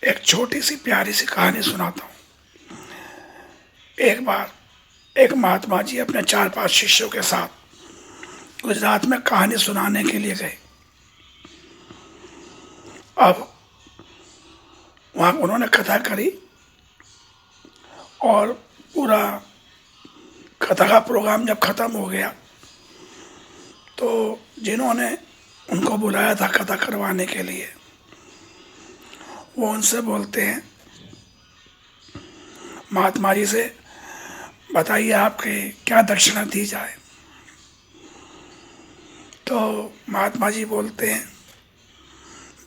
एक छोटी सी प्यारी सी कहानी सुनाता हूँ। एक बार एक महात्मा जी अपने 4-5 शिष्यों के साथ गुजरात में कहानी सुनाने के लिए गए। अब वहाँ उन्होंने कथा करी और पूरा कथा का प्रोग्राम जब ख़त्म हो गया तो जिन्होंने उनको बुलाया था कथा करवाने के लिए, वो उनसे बोलते हैं, महात्मा जी से, बताइए आपके क्या दक्षिणा दी जाए। तो महात्मा जी बोलते हैं,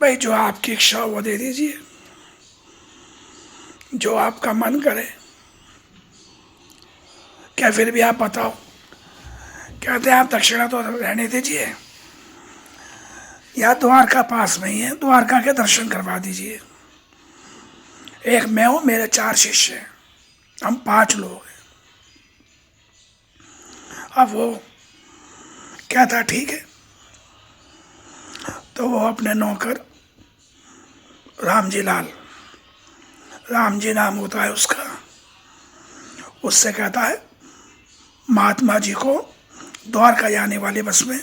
भाई जो आपकी इच्छा हो वो दे दीजिए, जो आपका मन करे। क्या फिर भी आप बताओ। कहते हैं आप दक्षिणा तो रहने दीजिए, या द्वारका पास में ही है, द्वारका के दर्शन करवा दीजिए। एक मैं हूँ, मेरे 4 शिष्य हैं, हम 5 लोग हैं। अब वो कहता ठीक है। तो वो अपने नौकर राम जी नाम होता है उसका, उससे कहता है महात्मा जी को द्वारका जाने वाली बस में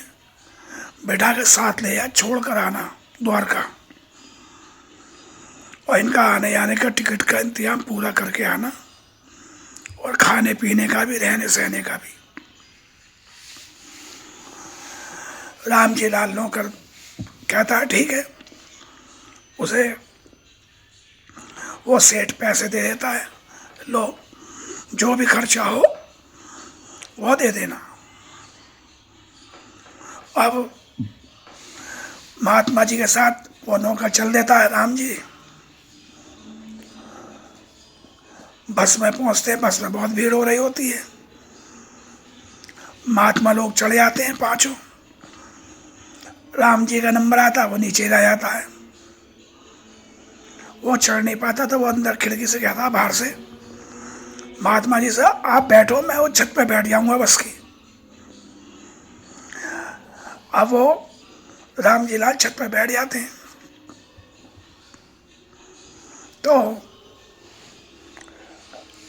बैठा के साथ ले जा, छोड़ कर आना द्वारका, और इनका आने जाने का टिकट का इंतजाम पूरा करके आना, और खाने पीने का भी, रहने सहने का भी। राम जी लाल नौकर कहता है ठीक है। उसे वो सेठ पैसे दे देता है, लो जो भी खर्चा हो वो दे देना। अब महात्मा जी के साथ वो नौकर चल देता है राम जी। बस में पहुंचते हैं, बस में बहुत भीड़ हो रही होती है। महात्मा लोग चढ़ जाते हैं 5। राम जी का नंबर आता है, वो नीचे रह जाता है, वो चढ़ नहीं पाता। तो वो अंदर खिड़की से कहता है बाहर से, महात्मा जी से आप बैठो, मैं वो छत पे बैठ जाऊंगा बस की। अब वो राम जी लाल छत पे बैठ जाते हैं। तो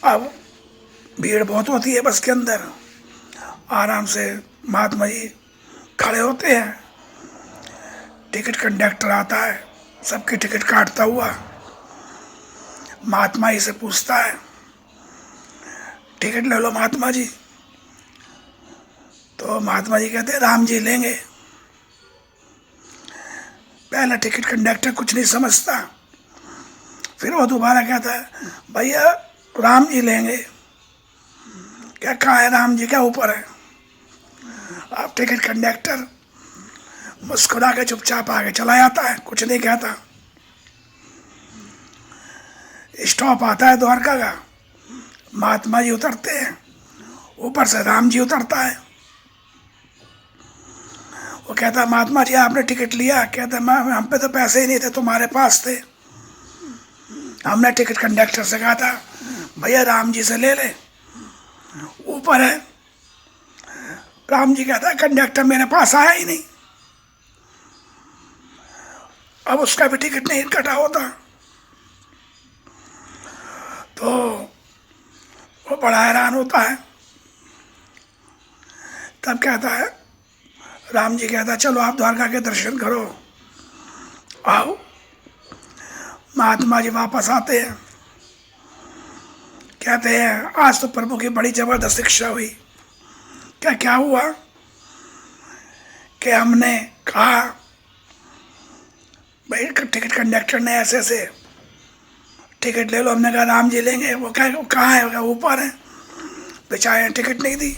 अब भीड़ बहुत होती है बस के अंदर। आराम से महात्मा जी खड़े होते हैं, टिकट कंडक्टर आता है, सबकी टिकट काटता हुआ महात्मा जी से पूछता है, टिकट ले लो महात्मा जी। तो महात्मा जी कहते हैं राम जी लेंगे। पहला टिकट कंडक्टर कुछ नहीं समझता, फिर वो दोबारा कहता है भैया राम जी लेंगे। क्या कहा है राम जी, क्या ऊपर है। अब टिकट कंडक्टर मुस्कुरा के चुपचाप आगे चला जाता है, कुछ नहीं कहता। स्टॉप आता है द्वारका का, महात्मा जी उतरते हैं, ऊपर से राम जी उतरता है। वो कहता है महात्मा जी आपने टिकट लिया। कहता है हम पे तो पैसे ही नहीं थे, तुम्हारे पास थे। हमने टिकट कंडक्टर से कहा था भैया राम जी से ले ले, ऊपर है। राम जी कहता है कंडक्टर मेरे पास आया ही नहीं। अब उसका भी टिकट नहीं कटा होता। तो वो बड़ा हैरान होता है। तब कहता है, राम जी कहता है चलो आप द्वारका के दर्शन करो, आओ। महात्मा जी वापस आते हैं, कहते हैं आज तो प्रभु की बड़ी जबरदस्त शिक्षा हुई। क्या हुआ कि हमने कहा भाई टिकट कंडक्टर ने ऐसे ऐसे टिकट ले लो, हमने कहा राम जी लेंगे। वो कहाँ है, ऊपर है। बेचारे टिकट नहीं दी।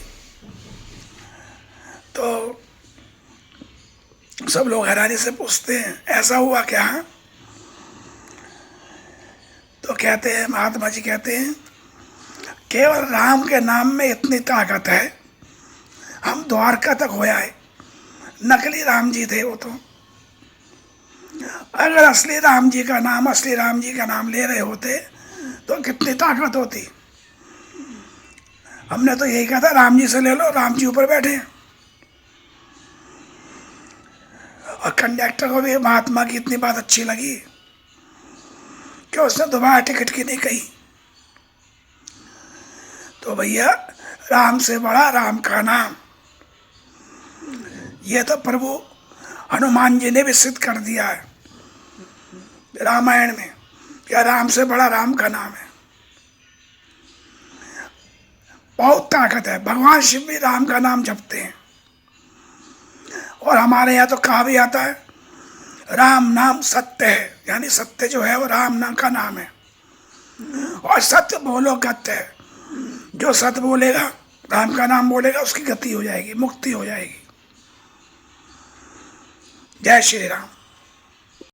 तो सब लोग हैरानी से पूछते हैं ऐसा हुआ क्या। तो कहते हैं, महात्मा जी कहते हैं केवल राम के नाम में इतनी ताकत है, हम द्वारका तक हो आए। नकली राम जी थे वो तो। अगर असली राम जी का नाम ले रहे होते तो कितनी ताकत होती। हमने तो यही कहा था राम जी से ले लो, राम जी ऊपर बैठे। और कंडक्टर को भी महात्मा की इतनी बात अच्छी लगी कि उसने दोबारा टिकट की नहीं कही। तो भैया राम से बड़ा राम का नाम, ये तो प्रभु हनुमान जी ने भी सिद्ध कर दिया है रामायण में, क्या राम से बड़ा राम का नाम है। बहुत ताकत है। भगवान शिव भी राम का नाम जपते हैं। और हमारे यहाँ तो कहा भी आता है राम नाम सत्य है, यानी सत्य जो है वो राम नाम का नाम है। और सत्य बोलो गत्य है, जो सत्य बोलेगा, राम का नाम बोलेगा, उसकी गति हो जाएगी, मुक्ति हो जाएगी। जय श्री राम।